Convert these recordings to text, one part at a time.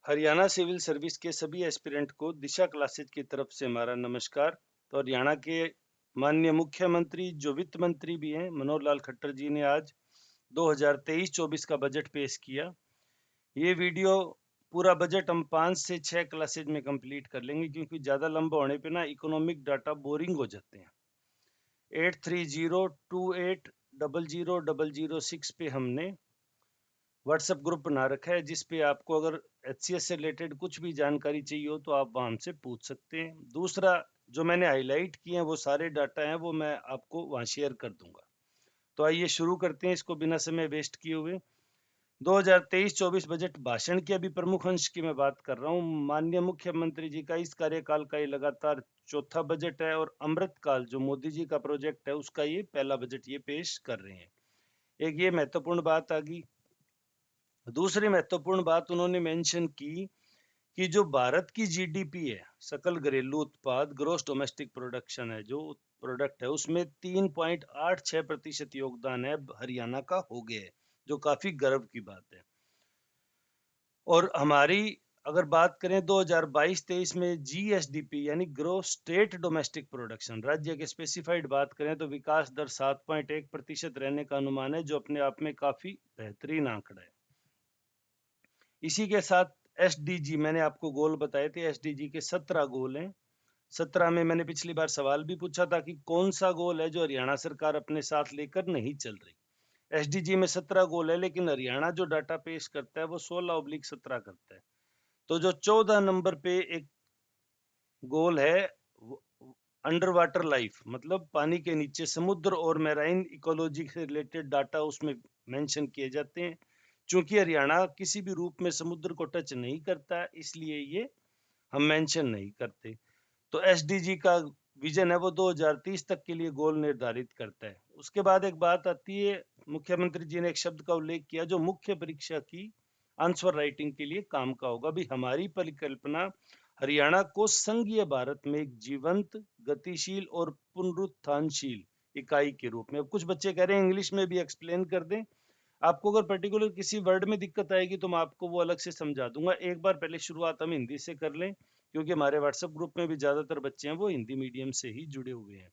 Haryana civil service के सभी aspirant को दिशा क्लासेज की तरफ से हमारा नमस्कार। तो हरियाणा के माननीय मुख्यमंत्री जो वित्त मंत्री भी हैं मनोहर लाल खट्टर जी ने आज 2023-24 का बजट पेश किया। ये वीडियो पूरा बजट हम 5 से 6 क्लासेज में कंप्लीट कर लेंगे, क्योंकि ज़्यादा लंबा होने पे ना इकोनॉमिक डाटा बोरिंग हो जाते हैं। 8302800006 पे हमने व्हाट्सएप ग्रुप बना रखा है, जिस पे आपको अगर एचसीएस से रिलेटेड कुछ भी जानकारी चाहिए हो तो आप वहां से पूछ सकते हैं। दूसरा, जो मैंने हाईलाइट किए हैं वो सारे डाटा हैं, वो मैं आपको वहां शेयर कर दूंगा। तो आइए शुरू करते हैं इसको बिना समय वेस्ट किए हुए। 2023-24 बजट भाषण के अभी प्रमुख अंश की मैं बात कर रहा हूँ। माननीय मुख्यमंत्री जी का इस कार्यकाल का ये लगातार चौथा बजट है, और अमृतकाल जो मोदी जी का प्रोजेक्ट है उसका ये पहला बजट ये पेश कर रहे हैं। एक ये महत्वपूर्ण बात आ गई। दूसरी महत्वपूर्ण बात उन्होंने मेंशन की कि जो भारत की जीडीपी है, सकल घरेलू उत्पाद, ग्रोस डोमेस्टिक प्रोडक्शन है, जो प्रोडक्ट है, उसमें 3.86% योगदान है हरियाणा का हो गया है, जो काफी गर्व की बात है। और हमारी अगर बात करें 2022-23 में जीएसडीपी यानी ग्रोस स्टेट डोमेस्टिक प्रोडक्शन, राज्य के स्पेसिफाइड बात करें तो विकास दर 7.1% रहने का अनुमान है, जो अपने आप में काफी बेहतरीन आंकड़ा है। इसी के साथ एसडीजी, मैंने आपको गोल बताए थे, एसडीजी के 17 गोल हैं। 17 में मैंने पिछली बार सवाल भी पूछा था कि कौन सा गोल है जो हरियाणा सरकार अपने साथ लेकर नहीं चल रही। एसडीजी में 17 गोल है, लेकिन हरियाणा जो डाटा पेश करता है वो 16/17 करता है। तो जो 14 नंबर पे एक गोल है, अंडर वाटर लाइफ, मतलब पानी के नीचे समुद्र और मैराइन इकोलॉजी से रिलेटेड डाटा उसमें मेंशन किए जाते हैं। चूंकि हरियाणा किसी भी रूप में समुद्र को टच नहीं करता, इसलिए ये हम मेंशन नहीं करते। तो एसडीजी का विजन है वो 2030 तक के लिए गोल निर्धारित करता है। उसके बाद एक बात आती है, मुख्यमंत्री जी ने एक शब्द का उल्लेख किया जो मुख्य परीक्षा की आंसर राइटिंग के लिए काम का होगा। भी हमारी परिकल्पना हरियाणा को संघीय भारत में एक जीवंत, गतिशील और पुनरुत्थानशील इकाई के रूप में। अब कुछ बच्चे कह रहे हैं इंग्लिश में भी एक्सप्लेन कर दें। आपको अगर पर्टिकुलर किसी वर्ड में दिक्कत आएगी तो मैं आपको वो अलग से समझा दूंगा। एक बार पहले शुरुआत हम हिंदी से कर लें, क्योंकि हमारे व्हाट्सएप ग्रुप में भी ज्यादातर बच्चे हैं वो हिंदी मीडियम से ही जुड़े हुए हैं।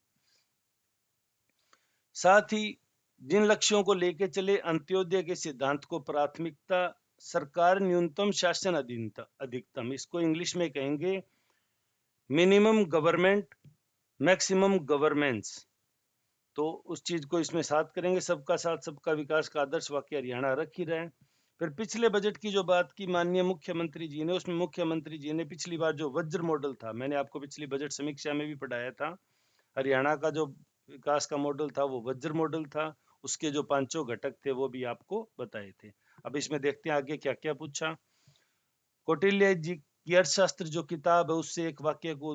साथ ही जिन लक्ष्यों को लेकर चले अंत्योदय के सिद्धांत को प्राथमिकता, सरकार न्यूनतम शासन अधीनता अधिकतम, इसको इंग्लिश में कहेंगे मिनिमम गवर्नमेंट मैक्सिमम गवर्नेंस। तो उस चीज को इसमें साथ करेंगे। सबका साथ सबका विकास का आदर्श वाक्य हरियाणा रख ही रहे हैं। फिर पिछले बजट की जो बात की माननीय मुख्यमंत्री जी ने, उसमें मुख्यमंत्री जी ने पिछली बार जो वज्र मॉडल था, मैंने आपको पिछली बजट समीक्षा में भी पढ़ाया था, हरियाणा का जो विकास का मॉडल था वो वज्र मॉडल था। उसके जो पांचों घटक थे वो भी आपको बताए थे। अब इसमें देखते हैं आगे क्या क्या पूछा। कौटिल्य जी की अर्थशास्त्र जो किताब है उससे एक वाक्य को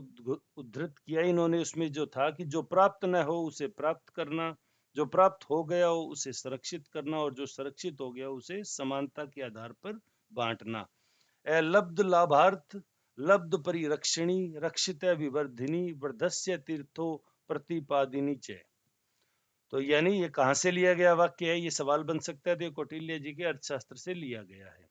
उद्धृत किया इन्होंने। उसमें जो था कि जो प्राप्त न हो उसे प्राप्त करना, जो प्राप्त हो गया हो उसे संरक्षित करना, और जो संरक्षित हो गया उसे समानता के आधार पर बांटना। लब्ध लाभार्थ लब्ध परिरक्षणी रक्षित विवर्धिनी वर्धस्य तीर्थो प्रतिपादिनी च। तो यानी ये कहां से लिया गया वाक्य है, ये सवाल बन सकता है। तो ये कौटिल्य जी के अर्थशास्त्र से लिया गया है।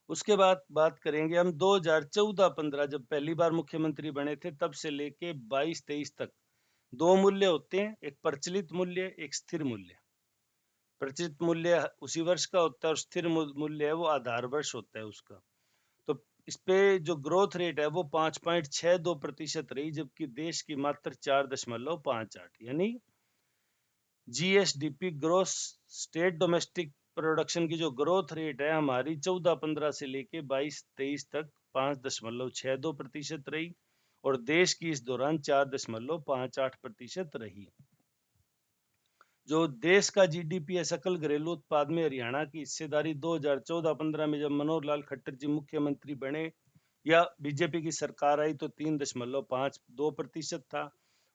उसके बाद बात करेंगे हम 2014-15 जब पहली बार मुख्यमंत्री बने थे तब से लेके 22-23 तक दो मूल्य होते हैं, एक प्रचलित मूल्य, एक स्थिर मूल्य। प्रचलित मूल्य उसी वर्ष का होता है और स्थिर मूल्य है वो आधार वर्ष होता है उसका। तो इस पे जो ग्रोथ रेट है वो 5.62% रही, जबकि देश की मात्र 4.58, यानी GSDP gross state domestic production की जो ग्रोथ रेट है हमारी 14-15 से लेके 22-23 तक 5.62% रही, और देश की इस दौरान 4.58% रही। जो देश का जीडीपी है, सकल घरेलू उत्पाद में हरियाणा की हिस्सेदारी 2014-15 में जब मनोहर लाल खट्टर जी मुख्यमंत्री बने या बीजेपी की सरकार आई तो 3.52% था,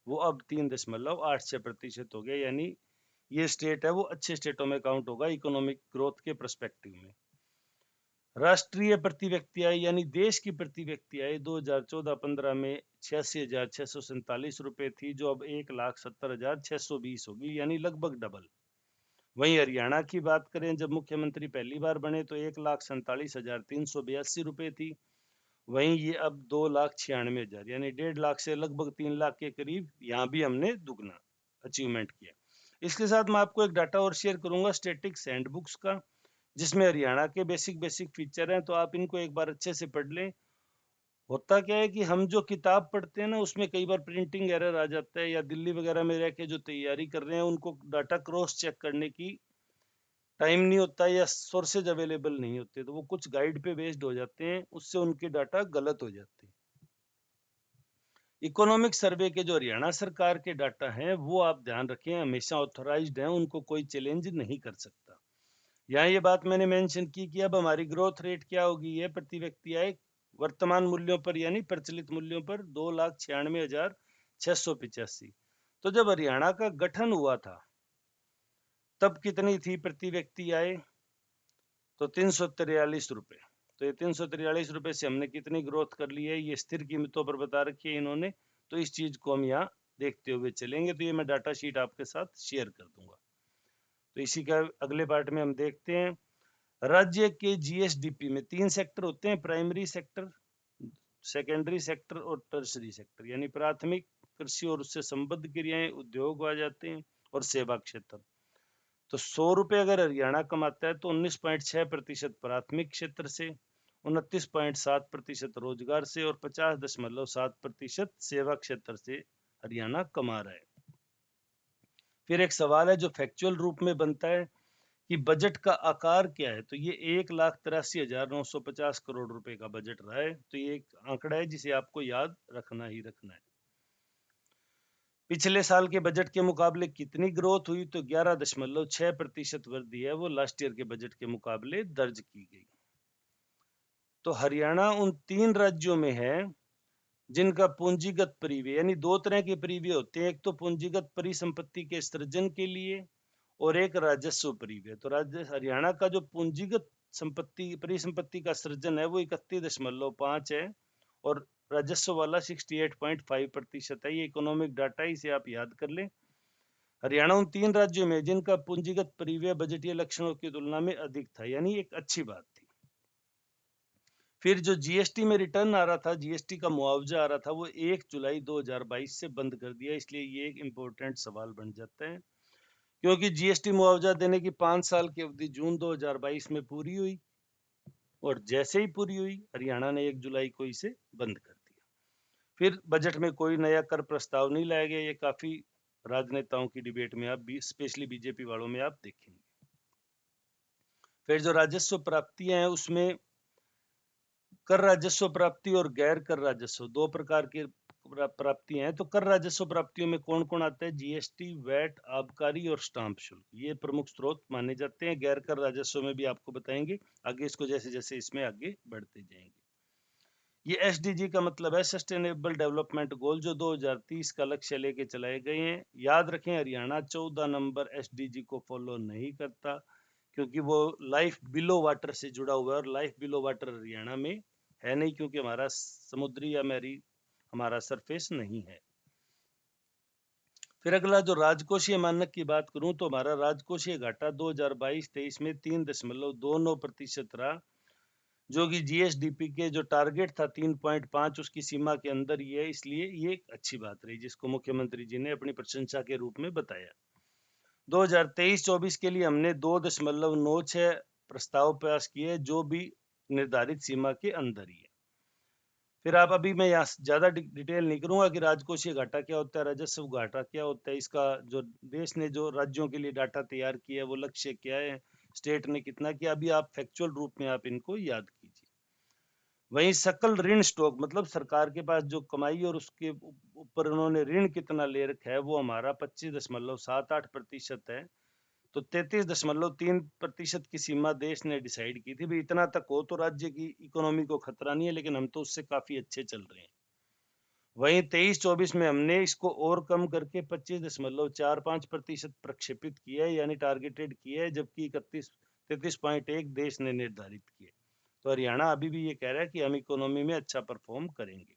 वो अब 3.86% हो गया। यानी ये स्टेट है वो अच्छे स्टेटों में काउंट होगा इकोनॉमिक ग्रोथ के पर्सपेक्टिव में। राष्ट्रीय प्रति व्यक्ति आय यानी देश की प्रति व्यक्ति आय 2014-15 में 86,647 रुपए थी, जो अब 1,70,620 होगी, यानी लगभग डबल। वहीं हरियाणा की बात करें, जब मुख्यमंत्री पहली बार बने तो 1,47,382 रुपए थी। वहीं ये अब 2,96,000 यानी 1.5 लाख से लगभग 3 लाख के करीब, यहाँ भी हमने दुगना अचीवमेंट किया। इसके साथ मैं आपको एक डाटा और शेयर करूंगा स्टैटिक्स हैंडबुक्स का, जिसमें हरियाणा के बेसिक फीचर हैं, तो आप इनको एक बार अच्छे से पढ़ लें। होता क्या है कि हम जो किताब पढ़ते हैं ना, उसमें कई बार प्रिंटिंग एरर आ जाता है, या दिल्ली वगैरह में रह के जो तैयारी कर रहे हैं उनको डाटा क्रॉस चेक करने की टाइम नहीं होता, या सोर्सेज अवेलेबल नहीं होते, तो वो कुछ गाइड पे बेस्ड हो जाते हैं, उससे उनके डाटा गलत हो जाते हैं। इकोनॉमिक सर्वे के जो हरियाणा सरकार के डाटा हैं, वो आप ध्यान रखें, हमेशा ऑथराइज्ड हैं, उनको कोई चैलेंज नहीं कर सकता। यहाँ ये बात मैंने मेंशन की कि अब हमारी ग्रोथ रेट क्या होगी, ये प्रति व्यक्ति आय वर्तमान मूल्यों पर यानी प्रचलित मूल्यों पर 2,96,685। तो जब हरियाणा का गठन हुआ था तब कितनी थी प्रति व्यक्ति आय? तो 343 रुपए। तो ये 343 रुपए से हमने कितनी ग्रोथ कर ली है, ये स्थिर कीमतों पर बता रखी है इन्होंने। तो इस चीज को हम यहाँ देखते हुए चलेंगे, तो ये मैं डाटा शीट आपके साथ शेयर कर दूंगा। तो इसी का अगले पार्ट में हम देखते हैं। राज्य के जीएसडीपी में 3 सेक्टर होते हैं, प्राइमरी सेक्टर, सेकेंडरी सेक्टर और टर्सरी सेक्टर, यानी प्राथमिक, कृषि और उससे संबद्ध क्रियाएं, उद्योग आ जाते हैं, और सेवा क्षेत्र। तो 100 रुपए अगर हरियाणा कमाता है तो 19.6% प्राथमिक क्षेत्र से, 29.7% रोजगार से, और 50.7% सेवा क्षेत्र से हरियाणा कमा रहा है। फिर एक सवाल है जो फैक्चुअल रूप में बनता है कि बजट का आकार क्या है, तो ये 1,83,950 करोड़ रुपए का बजट रहा है। तो ये एक आंकड़ा है जिसे आपको याद रखना ही रखना है। पिछले साल के बजट के मुकाबले कितनी ग्रोथ हुई, तो 11.6% वृद्धि है वो लास्ट ईयर के बजट के मुकाबले दर्ज की गई। तो हरियाणा उन 3 राज्यों में है जिनका पूंजीगत परिव्यय, यानी 2 तरह के परिव्यय होते हैं, एक तो पूंजीगत परिसंपत्ति के सृजन के लिए और एक राजस्व परिव्यय। तो राज्य हरियाणा का जो पूंजीगत संपत्ति परिसंपत्ति का सृजन है वो 31.5 है, और राजस्व वाला 68.5% है। ये इकोनॉमिक डाटा है, इसे आप याद कर लें। हरियाणा उन 3 राज्यों में जिनका पूंजीगत परिव्यय बजटीय लक्षणों की तुलना में अधिक था, यानी एक अच्छी बात थी। फिर जो जीएसटी में रिटर्न आ रहा था, जीएसटी का मुआवजा आ रहा था, वो 1 जुलाई 2022 से बंद कर दिया। इसलिए ये एक इम्पोर्टेंट सवाल बन जाता है, क्योंकि जीएसटी मुआवजा देने की 5 साल की अवधि जून 2022 में पूरी हुई, और जैसे ही पूरी हुई हरियाणा ने 1 जुलाई को इसे बंद कर दिया। फिर बजट में कोई नया कर प्रस्ताव नहीं लाया गया। ये काफी राजनेताओं की डिबेट में आप भी, स्पेशली बीजेपी वालों में आप देखेंगे। फिर जो राजस्व प्राप्तियां हैं उसमें कर राजस्व प्राप्ति और गैर कर राजस्व 2 प्रकार की प्राप्तियां हैं। तो कर राजस्व प्राप्तियों में कौन कौन आता है? जीएसटी, वैट, आबकारी और स्टाम्प शुल्क, ये प्रमुख स्रोत माने जाते हैं। गैर कर राजस्व में भी आपको बताएंगे आगे, इसको जैसे जैसे इसमें आगे बढ़ते जाएंगे। ये एसडीजी का मतलब है सस्टेनेबल डेवलपमेंट गोल, जो 2030 का लक्ष्य लेके चलाए गए हैं। याद रखें हरियाणा 14 नंबर एसडीजी को फॉलो नहीं करता, क्योंकि वो लाइफ बिलो वाटर से जुड़ा हुआ है, और लाइफ बिलो वाटर हरियाणा में है नहीं, क्योंकि हमारा समुद्री या मैरी हमारा सरफेस नहीं है। फिर अगला जो राजकोषीय मानक की बात करूं, तो हमारा राजकोषीय घाटा 2022-23 में 3.29% रहा, जो कि जीएसडीपी के जो टारगेट था 3.5 उसकी सीमा के अंदर ही है। इसलिए ये एक अच्छी बात रही, जिसको मुख्यमंत्री जी ने अपनी प्रशंसा के रूप में बताया। 2023-24 के लिए हमने 2.96 प्रस्ताव पास किए, जो भी निर्धारित सीमा के अंदर ही है। फिर आप अभी मैं यहाँ ज्यादा डिटेल नहीं करूंगा कि राजकोषीय घाटा क्या होता है, राजस्व घाटा क्या होता है, इसका जो देश ने जो राज्यों के लिए डाटा तैयार किया है वो लक्ष्य क्या है, स्टेट ने कितना किया, अभी आप फैक्चुअल रूप में आप इनको याद कीजिए। वहीं सकल ऋण स्टॉक, मतलब सरकार के पास जो कमाई और उसके ऊपर उन्होंने ऋण कितना ले रखा है, वो हमारा 25.78% है। तो 33.3% की सीमा देश ने डिसाइड की थी, भाई इतना तक हो तो राज्य की इकोनॉमी को खतरा नहीं है, लेकिन हम तो उससे काफी अच्छे चल रहे हैं। वहीं 23-24 में हमने इसको और कम करके 25.45% प्रक्षेपित किया है, यानी टारगेटेड किया है, जबकि 33.1 देश ने निर्धारित किया। तो हरियाणा अभी भी ये कह रहा है कि हम इकोनॉमी में अच्छा परफॉर्म करेंगे।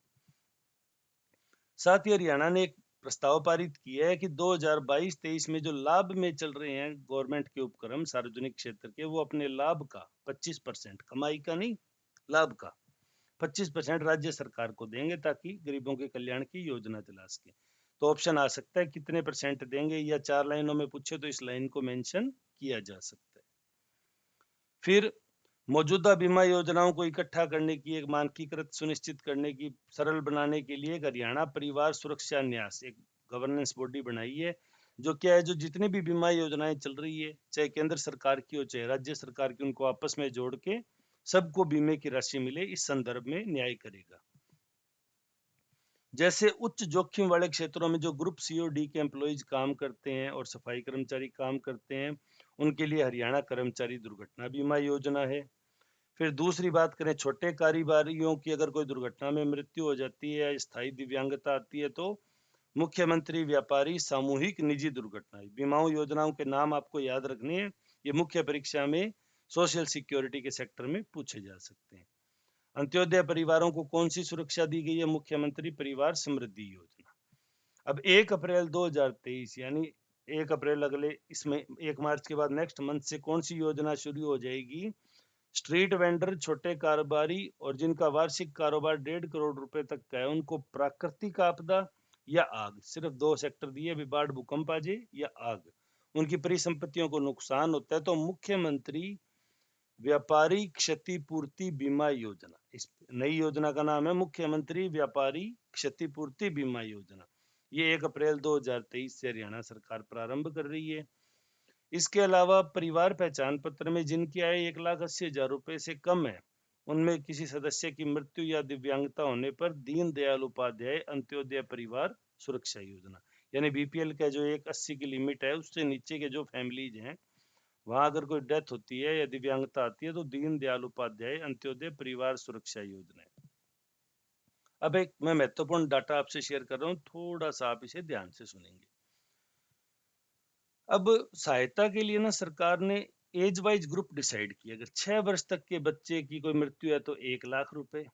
साथ ही हरियाणा ने एक प्रस्ताव पारित किया है कि 2022-23 में जो लाभ में चल रहे हैं गवर्नमेंट के उपक्रम सार्वजनिक क्षेत्र के, वो अपने लाभ का 25%, कमाई का नहीं, लाभ का 25% राज्य सरकार को देंगे ताकि गरीबों के कल्याण की योजना चला सके। तो ऑप्शन आ सकता है कितने परसेंट देंगे, या 4 लाइनों में पूछे तो इस लाइन को मेंशन किया जा सकता है। फिर मौजूदा बीमा योजनाओं को इकट्ठा करने की, एक मानकीकृत सुनिश्चित करने की, सरल बनाने के लिए हरियाणा परिवार सुरक्षा न्यास एक गवर्नेंस बॉडी बनाई है, जो क्या है, जो जितनी भी बीमा योजनाएं चल रही है, चाहे केंद्र सरकार की हो चाहे राज्य सरकार की, उनको आपस में जोड़ के सबको बीमे की राशि मिले, इस संदर्भ में न्याय करेगा। जैसे उच्च जोखिम वाले क्षेत्रों में जो ग्रुप सीओडी के एम्प्लॉइज काम करते हैं और सफाई कर्मचारी काम करते हैं, उनके लिए हरियाणा कर्मचारी दुर्घटना बीमा योजना है। फिर दूसरी बात करें, छोटे कारोबारियों की अगर कोई दुर्घटना में मृत्यु हो जाती है या स्थायी दिव्यांगता आती है, तो मुख्यमंत्री व्यापारी सामूहिक निजी दुर्घटना बीमा योजनाओं के नाम आपको याद रखने हैं। ये मुख्य परीक्षा में सोशल सिक्योरिटी के सेक्टर में पूछे जा सकते हैं। अंत्योदय परिवारों को कौन सी सुरक्षा दी गई है? मुख्यमंत्री परिवार समृद्धि योजना। अब 1 अप्रैल 2023 यानी 1 अप्रैल अगले, इसमें 1 मार्च के बाद नेक्स्ट मंथ से कौन सी योजना शुरू हो जाएगी? स्ट्रीट वेंडर, छोटे कारोबारी और जिनका वार्षिक कारोबार 1.5 करोड़ रुपए तक का है, उनको प्राकृतिक आपदा या आग, सिर्फ 2 सेक्टर दिए, बाढ़ भूकंप आ जाए या आग, उनकी परिसंपत्तियों को नुकसान होता है, तो मुख्यमंत्री व्यापारी क्षतिपूर्ति बीमा योजना, इस नई योजना का नाम है मुख्यमंत्री व्यापारी क्षतिपूर्ति बीमा योजना। ये 1 अप्रैल 2023 से हरियाणा सरकार प्रारंभ कर रही है। इसके अलावा परिवार पहचान पत्र में जिनकी आय 1,80,000 रुपए से कम है, उनमें किसी सदस्य की मृत्यु या दिव्यांगता होने पर दीनदयाल उपाध्याय अंत्योदय परिवार सुरक्षा योजना, यानी बीपीएल का जो 180 की लिमिट है, उससे नीचे के जो फैमिलीज हैं, वहां अगर कोई डेथ होती है या दिव्यांगता आती है, तो दीनदयाल उपाध्याय अंत्योदय परिवार सुरक्षा योजना है। अब एक मैं महत्वपूर्ण डाटा आपसे शेयर कर रहा हूँ, थोड़ा सा आप इसे ध्यान से सुनेंगे। अब सहायता के लिए ना सरकार ने एज वाइज ग्रुप डिसाइड किया। अगर 6 वर्ष तक के बच्चे की कोई मृत्यु है तो 1 लाख रुपए,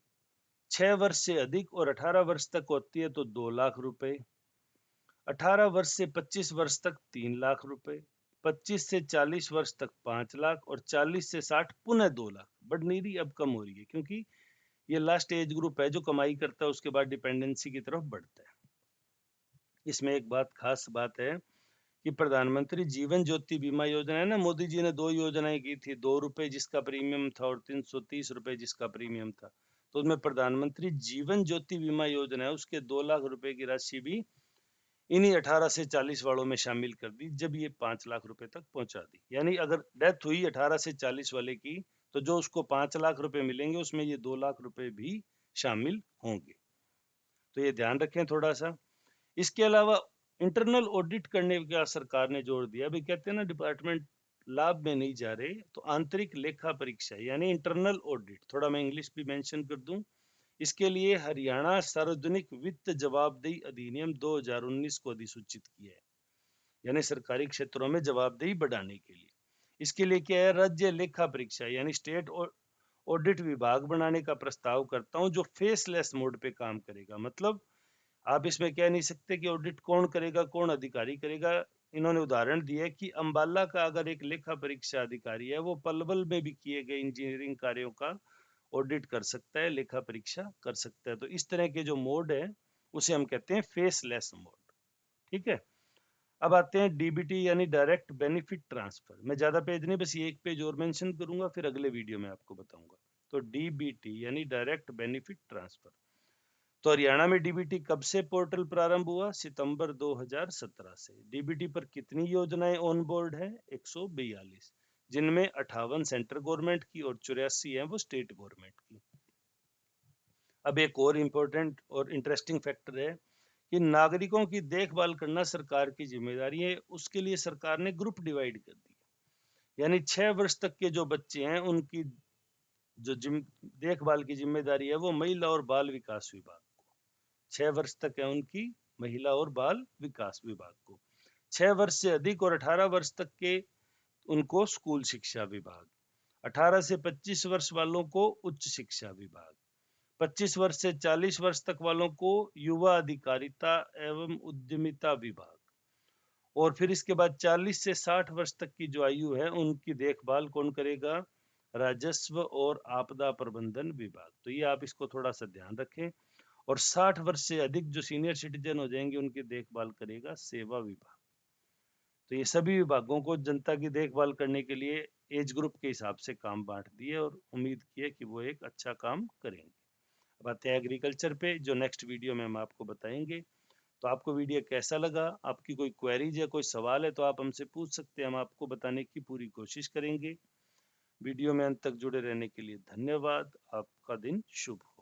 6 वर्ष से अधिक और 18 वर्ष तक होती है तो 2 लाख रुपए, 18 वर्ष से 25 वर्ष तक 3 लाख रुपए, 25 से 40 वर्ष तक 5 लाख और 40 से 60 पुनः 2 लाख। बट नीरी अब कम हो रही है, क्योंकि ये लास्ट एज ग्रुप है जो कमाई करता है, उसके बाद डिपेंडेंसी की तरफ बढ़ता है। इसमें एक बात, खास बात है कि प्रधानमंत्री जीवन ज्योति बीमा योजना है ना, मोदी जी ने 2 योजनाएं की थी, 2 रुपए जिसका प्रीमियम था और 330 रुपए जिसका प्रीमियम था। तो उसमें प्रधानमंत्री जीवन ज्योति बीमा योजना है, उसके 2 लाख रुपए की राशि भी इन्हीं 18 से 40 वालों में शामिल कर दी, जब ये 5 लाख रुपए तक पहुंचा दी। यानी अगर डेथ हुई 18 से 40 वाले की, तो जो उसको 5 लाख रुपए मिलेंगे, उसमें ये 2 लाख रुपए भी शामिल होंगे। तो ये ध्यान रखें थोड़ा सा। इसके अलावा इंटरनल ऑडिट करने का सरकार ने जोर दिया। अभी कहते हैं ना, डिपार्टमेंट लाभ में नहीं जा रहे, तो आंतरिक लेखा परीक्षा यानी इंटरनल ऑडिट, थोड़ा मैं इंग्लिश भी मेंशन कर दूं, इसके लिए हरियाणा सार्वजनिक वित्त जवाबदेही अधिनियम 2019 को अधिसूचित किया है, यानी सरकारी क्षेत्रों में जवाबदेही बढ़ाने के लिए। इसके लिए क्या है, राज्य लेखा परीक्षा यानी स्टेट ऑडिट विभाग बनाने का प्रस्ताव करता हूं, जो फेसलेस मोड पे काम करेगा। मतलब आप इसमें कह नहीं सकते कि ऑडिट कौन करेगा, कौन अधिकारी करेगा। इन्होंने उदाहरण दिया कि अंबाला का अगर एक लेखा परीक्षा अधिकारी है, वो पलवल में भी किए गए इंजीनियरिंग कार्यों का ऑडिट कर सकता है, लेखा परीक्षा कर सकता है। तो इस तरह के जो मोड है, उसे हम कहते हैं फेसलेस मोड। ठीक है। अब आते हैं डीबीटी यानी डायरेक्ट बेनिफिट ट्रांसफर। मैं ज्यादा पेज नहीं, बस ये एक पेज और मेंशन करूंगा, फिर अगले वीडियो में आपको बताऊंगा। तो डीबीटी यानी डायरेक्ट बेनिफिट ट्रांसफर। तो हरियाणा में डीबीटी कब से पोर्टल प्रारंभ हुआ? सितंबर 2017 से। डीबीटी पर कितनी योजनाएं ऑन बोर्ड है? 142, जिनमें 58 सेंट्रल गवर्नमेंट की और 84 है वो स्टेट गवर्नमेंट की। अब एक और इम्पोर्टेंट और इंटरेस्टिंग फैक्टर है कि नागरिकों की देखभाल करना सरकार की जिम्मेदारी है। उसके लिए सरकार ने ग्रुप डिवाइड कर दिया, यानी 6 वर्ष तक के जो बच्चे हैं, उनकी जो देखभाल की जिम्मेदारी है वो महिला और बाल विकास विभाग को। 6 वर्ष तक है उनकी, महिला और बाल विकास विभाग को। 6 वर्ष से अधिक और 18 वर्ष तक के उनको स्कूल शिक्षा विभाग। 18 से 25 वर्ष वालों को उच्च शिक्षा विभाग। 25 वर्ष से 40 वर्ष तक वालों को युवा अधिकारिता एवं उद्यमिता विभाग, और फिर इसके बाद 40 से 60 वर्ष तक की जो आयु है उनकी देखभाल कौन करेगा? राजस्व और आपदा प्रबंधन विभाग। तो ये आप इसको थोड़ा सा ध्यान रखें। और 60 वर्ष से अधिक जो सीनियर सिटीजन हो जाएंगे उनकी देखभाल करेगा सेवा विभाग। तो ये सभी विभागों को जनता की देखभाल करने के लिए एज ग्रुप के हिसाब से काम बांट दिए और उम्मीद की है कि वो एक अच्छा काम करेंगे। अब आते हैं एग्रीकल्चर पे, जो नेक्स्ट वीडियो में हम आपको बताएंगे। तो आपको वीडियो कैसा लगा? आपकी कोई क्वेरीज या कोई सवाल है तो आप हमसे पूछ सकते हैं, हम आपको बताने की पूरी कोशिश करेंगे। वीडियो में अंत तक जुड़े रहने के लिए धन्यवाद। आपका दिन शुभ हो।